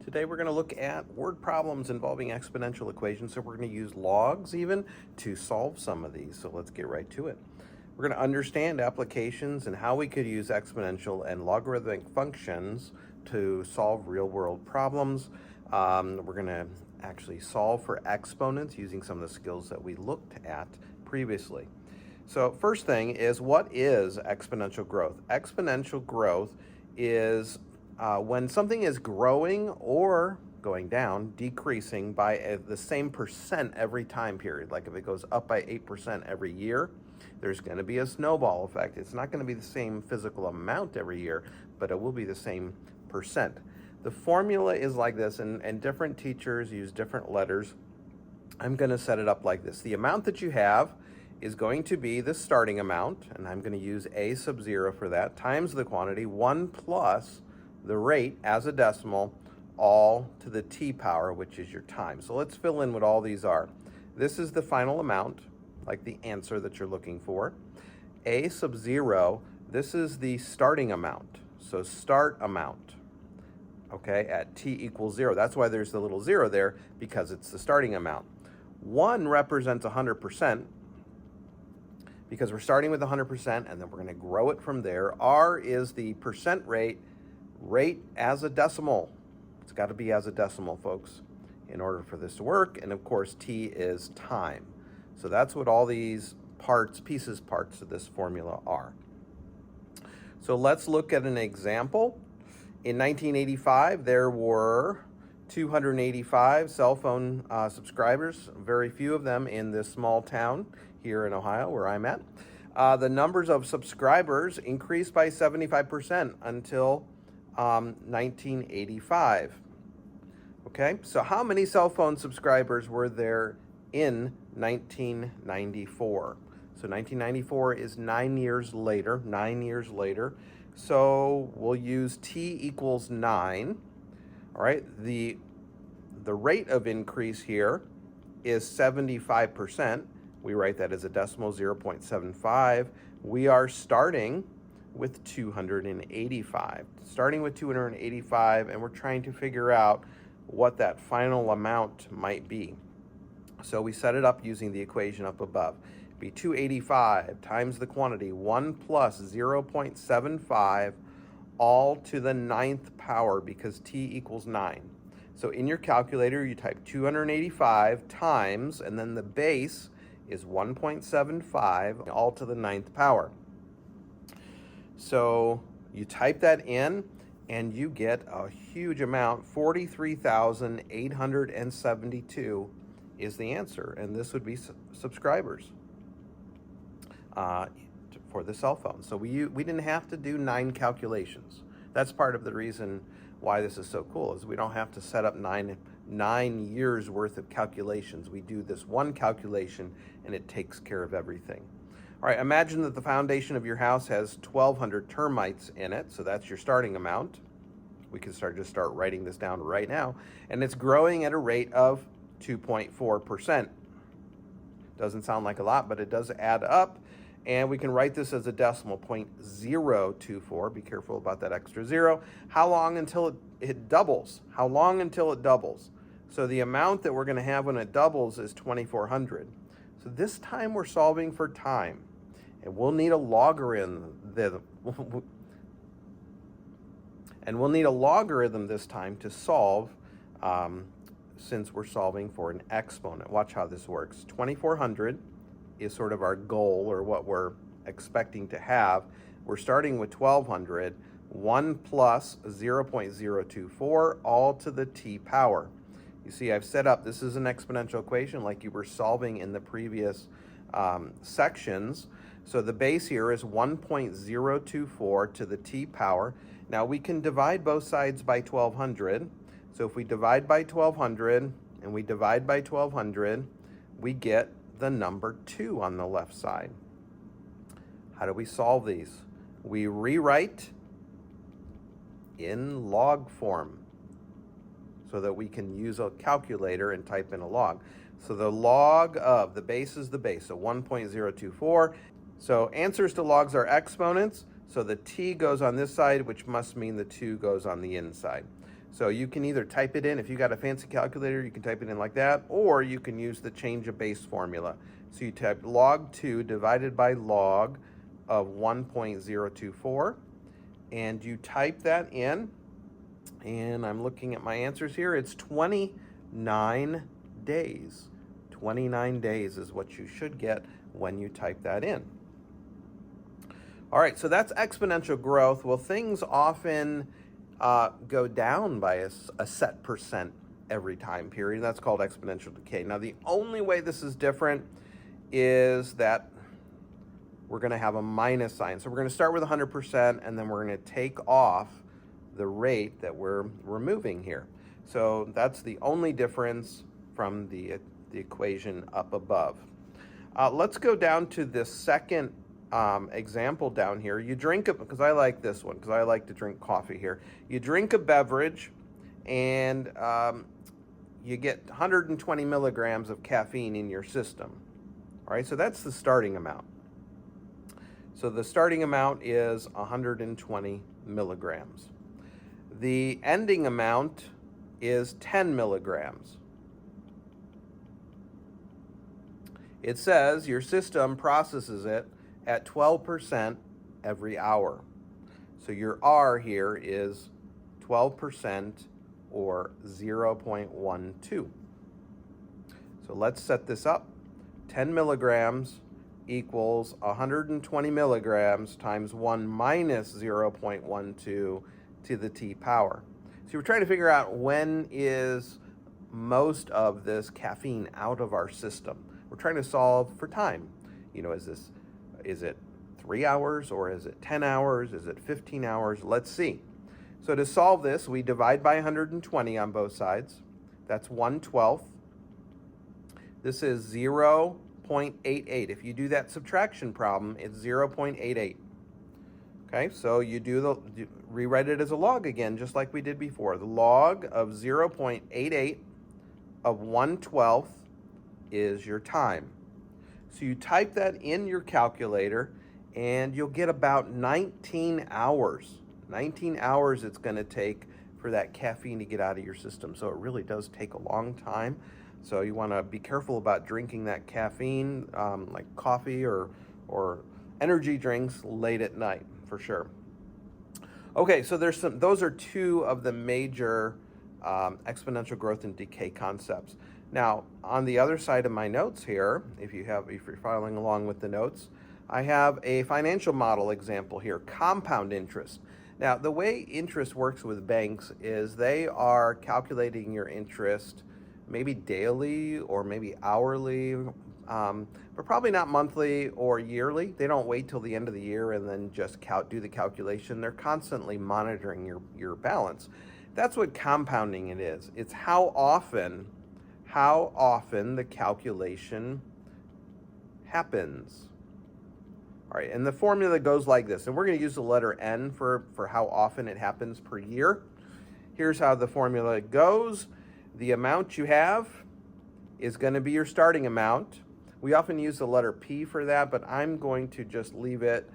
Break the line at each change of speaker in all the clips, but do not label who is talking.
Today we're going to look at word problems involving exponential equations, so we're going to use logs even to solve some of these. So let's get right to it. We're going to understand applications and how we could use exponential and logarithmic functions to solve real-world problems. We're going to actually solve for exponents using some of the skills that we looked at previously. So first thing is, what is exponential growth? Exponential growth is when something is growing or going down, decreasing by the same percent every time period. Like if it goes up by 8% every year, there's going to be a snowball effect. It's not going to be the same physical amount every year, but it will be the same percent. The formula is like this, and different teachers use different letters. I'm going to set it up like this. The amount that you have is going to be the starting amount, and I'm going to use a sub 0 for that, times the quantity 1 plus the rate as a decimal, all to the t power, which is your time. So let's fill in what all these are. This is the final amount, like the answer that you're looking for. A sub 0, this is the starting amount. So start amount, okay, at t equals 0. That's why there's the little 0 there, because it's the starting amount. 1 represents 100%, because we're starting with 100%, and then we're going to grow it from there. R is the percent rate as a decimal. It's got to be as a decimal, folks, in order for this to work. And of course, t is time. So that's what all these parts of this formula are. So let's look at an example. In 1985, there were 285 cell phone subscribers, very few of them in this small town here in Ohio where I'm at. The numbers of subscribers increased by 75% until 1985. Okay, so how many cell phone subscribers were there in 1994? So 1994 is 9 years later, 9 years later. So we'll use t equals 9. All right, the rate of increase here is 75%. We write that as a decimal, 0.75. We are starting with 285. Starting with 285, and we're trying to figure out what that final amount might be. So we set it up using the equation up above. It'd be 285 times the quantity 1 plus 0.75 all to the 9th power, because t equals 9. So in your calculator, you type 285 times, and then the base is 1.75 all to the 9th power. So you type that in, and you get a huge amount. 43,872 is the answer, and this would be subscribers for the cell phone. So we didn't have to do 9 calculations. That's part of the reason why this is so cool, is we don't have to set up nine years worth of calculations. We do this one calculation, and it takes care of everything. All right, imagine that the foundation of your house has 1,200 termites in it, so that's your starting amount. We can just start writing this down right now, and it's growing at a rate of 2.4%. Doesn't sound like a lot, but it does add up, and we can write this as a decimal, 0.024. Be careful about that extra 0. How long until it doubles? How long until it doubles? So the amount that we're going to have when it doubles is 2,400. So this time we're solving for time, and we'll need a logarithm. And we'll need a logarithm this time to solve, since we're solving for an exponent. Watch how this works. 2,400 is sort of our goal, or what we're expecting to have. We're starting with 1,200. 1 plus 0.024 all to the t power. You see, I've set up, this is an exponential equation like you were solving in the previous sections. So the base here is 1.024 to the t power. Now we can divide both sides by 1,200. So if we divide by 1,200 and we divide by 1,200, we get the number 2 on the left side. How do we solve these? We rewrite in log form so that we can use a calculator and type in a log. So the log of the base is the base, so 1.024. So answers to logs are exponents, so the t goes on this side, which must mean the 2 goes on the inside. So you can either type it in, if you got a fancy calculator, you can type it in like that, or you can use the change of base formula. So you type log 2 divided by log of 1.024, and you type that in, and I'm looking at my answers here. It's 29 days. 29 days is what you should get when you type that in. All right, so that's exponential growth. Well, things often go down by a set percent every time period. That's called exponential decay. Now, the only way this is different is that we're going to have a minus sign. So we're going to start with 100%, and then we're going to take off the rate that we're removing here. So that's the only difference from the equation up above. Let's go down to this second example down here. You drink it, because I like this one, because I like to drink coffee here. You drink a beverage, and you get 120 milligrams of caffeine in your system. All right, so that's the starting amount. So the starting amount is 120 milligrams. The ending amount is 10 milligrams. It says your system processes it at 12% every hour. So your R here is 12% or 0.12. So let's set this up. 10 milligrams equals 120 milligrams times 1 minus 0.12 to the t power. So we're trying to figure out when is most of this caffeine out of our system. We're trying to solve for time. You know, is it 3 hours, or is it 10 hours? Is it 15 hours? Let's see. So to solve this, we divide by 120 on both sides. That's 1/12. This is 0.88. If you do that subtraction problem, it's 0.88. Okay, so you rewrite it as a log again, just like we did before. The log of 0.88 of 1/12 is your time. So you type that in your calculator, and you'll get about 19 hours. 19 hours it's going to take for that caffeine to get out of your system. So it really does take a long time. So you want to be careful about drinking that caffeine, like coffee or energy drinks late at night, for sure. Okay, so those are two of the major exponential growth and decay concepts. Now, on the other side of my notes here, if you're following along with the notes, I have a financial model example here, compound interest. Now, the way interest works with banks is they are calculating your interest maybe daily or maybe hourly, but probably not monthly or yearly. They don't wait till the end of the year and then just do the calculation. They're constantly monitoring your balance. That's what compounding it is. It's how often the calculation happens. All right, and the formula goes like this, and we're going to use the letter N for how often it happens per year. Here's how the formula goes. The amount you have is going to be your starting amount. We often use the letter P for that, but I'm going to just leave it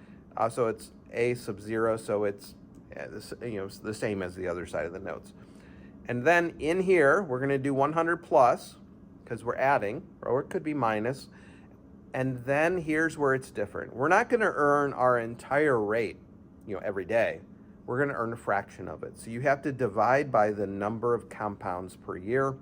so it's A sub 0, so it's the same as the other side of the notes. And then in here, we're going to do 100 plus, because we're adding, or it could be minus. And then here's where it's different. We're not going to earn our entire rate, every day. We're going to earn a fraction of it. So you have to divide by the number of compounds per year.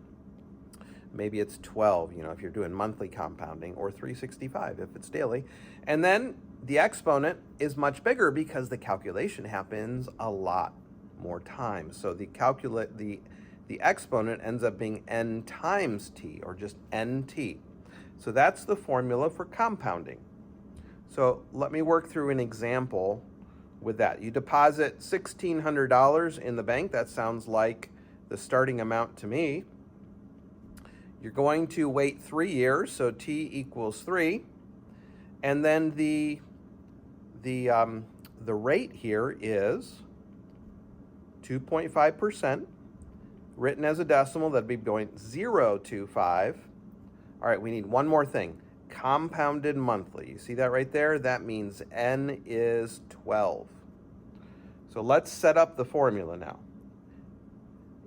Maybe it's 12, if you're doing monthly compounding, or 365 if it's daily. And then the exponent is much bigger because the calculation happens a lot more times. So the exponent ends up being n times t, or just nt. So that's the formula for compounding. So let me work through an example with that. You deposit $1,600 in the bank. That sounds like the starting amount to me. You're going to wait 3 years, so t equals 3. And then the rate here is 2.5%. Written as a decimal, that'd be 0.025. All right, we need one more thing. Compounded monthly. You see that right there? That means n is 12. So let's set up the formula now.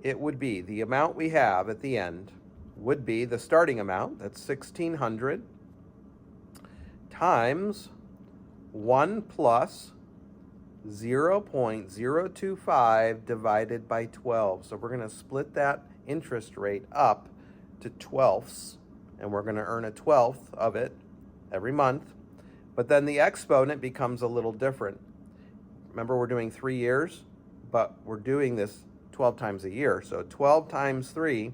it would be the amount we have at the end would be the starting amount, that's 1,600, times 1 plus 0.025 divided by 12. So we're going to split that interest rate up to twelfths, and we're going to earn a twelfth of it every month. But then the exponent becomes a little different. Remember, we're doing 3 years, but we're doing this 12 times a year. So 12 times 3,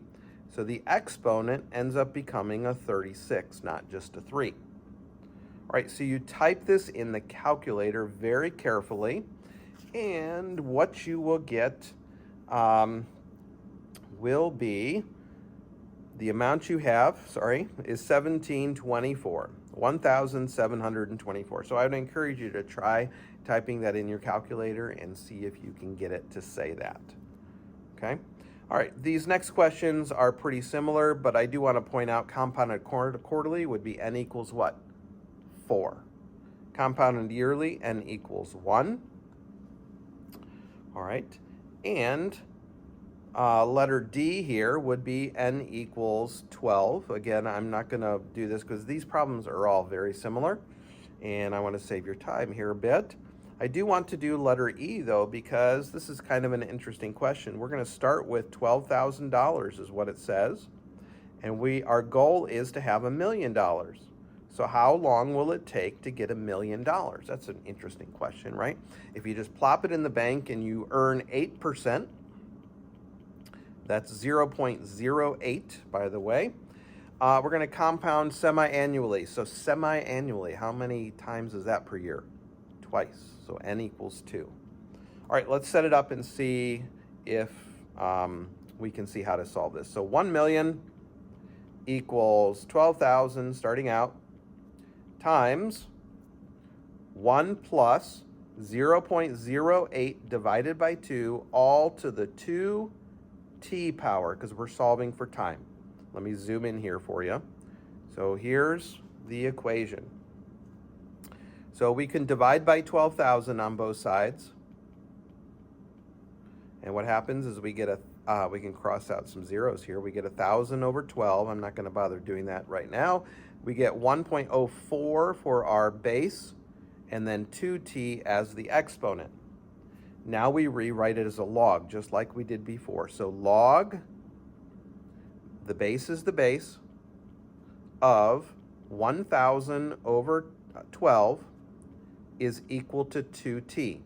so the exponent ends up becoming a 36, not just a 3. All right, so you type this in the calculator very carefully, and what you will get will be the amount you have, is 1724, 1,724. So I would encourage you to try typing that in your calculator and see if you can get it to say that. Okay? All right, these next questions are pretty similar, but I do want to point out compounded quarterly would be n equals what? 4. Compounded yearly, n equals 1. All right, and letter D here would be n equals 12. Again, I'm not going to do this because these problems are all very similar, and I want to save your time here a bit. I do want to do letter E, though, because this is kind of an interesting question. We're going to start with $12,000 is what it says, and our goal is to have $1 million. So how long will it take to get $1 million? That's an interesting question, right? If you just plop it in the bank and you earn 8%, that's 0.08, by the way. We're going to compound semi-annually. So semi-annually, how many times is that per year? Twice. So n equals 2. All right, let's set it up and see if we can see how to solve this. So 1 million equals 12,000 starting out, times 1 plus 0.08 divided by 2, all to the 2t power, because we're solving for time. Let me zoom in here for you. So here's the equation. So we can divide by 12,000 on both sides. And what happens is we get we can cross out some zeros here. We get 1,000 over 12. I'm not going to bother doing that right now. We get 1.04 for our base, and then 2t as the exponent. Now we rewrite it as a log, just like we did before. So log, the base is the base, of 1,000 over 12 is equal to 2t.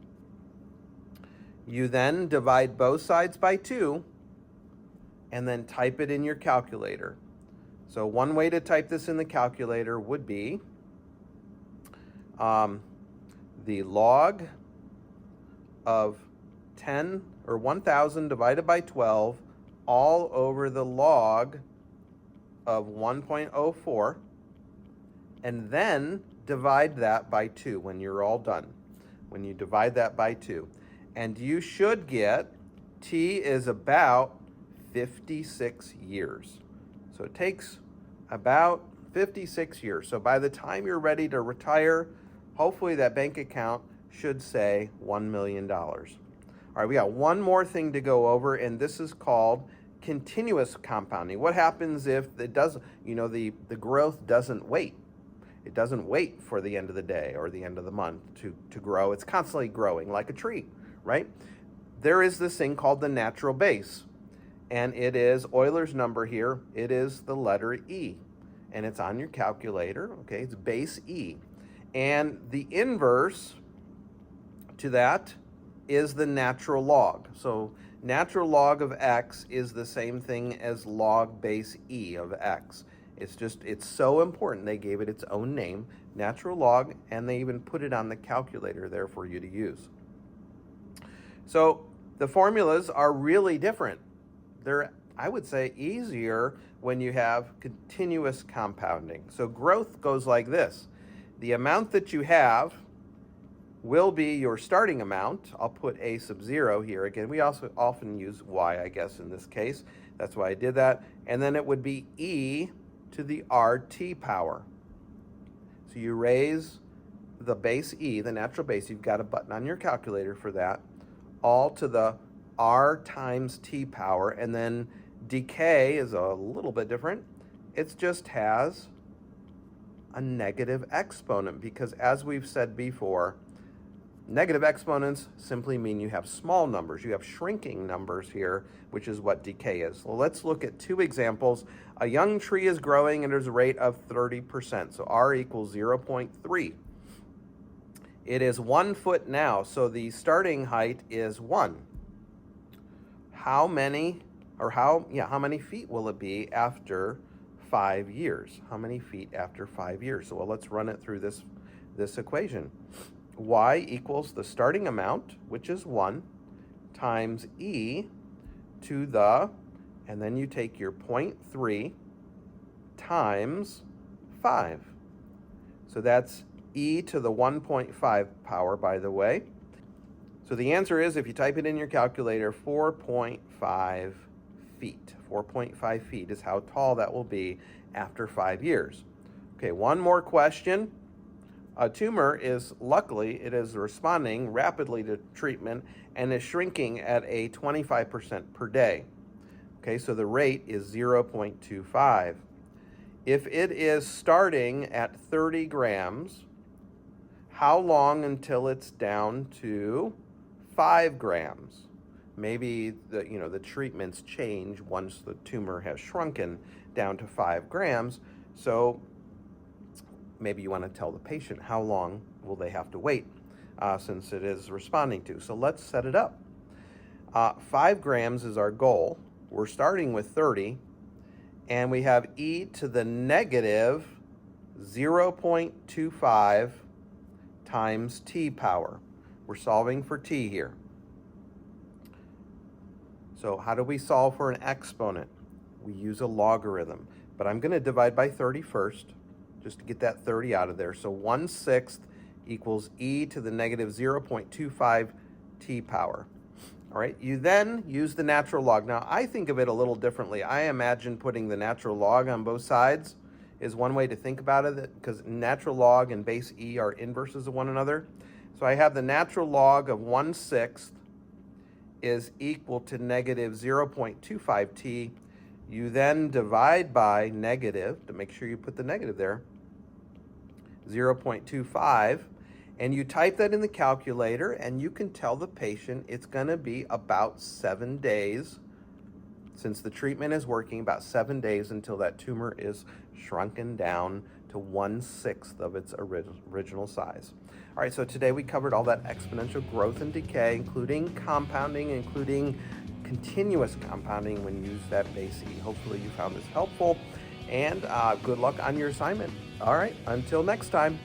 You then divide both sides by 2, and then type it in your calculator. So one way to type this in the calculator would be the log of 10 or 1,000 divided by 12 all over the log of 1.04, and then divide that by 2 when you're all done. When you divide that by 2. And you should get t is about 56 years. So it takes about 56 years. So by the time you're ready to retire, hopefully that bank account should say $1 million. All right, we got one more thing to go over, and this is called continuous compounding. What happens if it doesn't, the growth doesn't wait? It doesn't wait for the end of the day or the end of the month to grow. It's constantly growing like a tree, right? There is this thing called the natural base, and it is Euler's number here. It is the letter E, and it's on your calculator, okay? It's base E. And the inverse to that is the natural log. So natural log of x is the same thing as log base E of x. It's so important they gave it its own name, natural log, and they even put it on the calculator there for you to use. So the formulas are really different. They're, I would say, easier when you have continuous compounding. So growth goes like this. The amount that you have will be your starting amount. I'll put a sub 0 here. Again, we also often use y, I guess, in this case. That's why I did that. And then it would be e to the RT power. So you raise the base E, the natural base, you've got a button on your calculator for that, all to the r times t power, and then decay is a little bit different. It just has a negative exponent because, as we've said before, negative exponents simply mean you have small numbers. You have shrinking numbers here, which is what decay is. Well, let's look at two examples. A young tree is growing and there's a rate of 30%, so r equals 0.3. It is 1 foot now, so the starting height is 1. How many feet will it be after 5 years? How many feet after 5 years? So, well, let's run it through this equation. Y equals the starting amount, which is 1, times e to the, and then you take your 0.3 times 5. So that's e to the 1.5 power, by the way. So the answer is, if you type it in your calculator, 4.5 feet. 4.5 feet is how tall that will be after 5 years. Okay, one more question. A tumor is, luckily, it is responding rapidly to treatment and is shrinking at a 25% per day. Okay, so the rate is 0.25. If it is starting at 30 grams, how long until it's down to 5 grams? Maybe the treatments change once the tumor has shrunken down to 5 grams. So maybe you want to tell the patient how long will they have to wait since it is responding to. So let's set it up. 5 grams is our goal. We're starting with 30, and we have e to the negative 0.25 times t power. We're solving for t here. So how do we solve for an exponent? We use a logarithm, but I'm going to divide by 30 first, just to get that 30 out of there. So 1/6 equals e to the negative 0.25 t power. All right, you then use the natural log. Now, I think of it a little differently. I imagine putting the natural log on both sides is one way to think about it, because natural log and base e are inverses of one another. So I have the natural log of 1/6 is equal to negative 0.25 t. You then divide by negative, to make sure you put the negative there, 0.25, and you type that in the calculator, and you can tell the patient it's going to be about 7 days, since the treatment is working, about 7 days until that tumor is shrunken down to 1/6 of its original size. All right, so today we covered all that exponential growth and decay, including compounding, including continuous compounding when you use that base E. Hopefully you found this helpful, and good luck on your assignment. All right, until next time.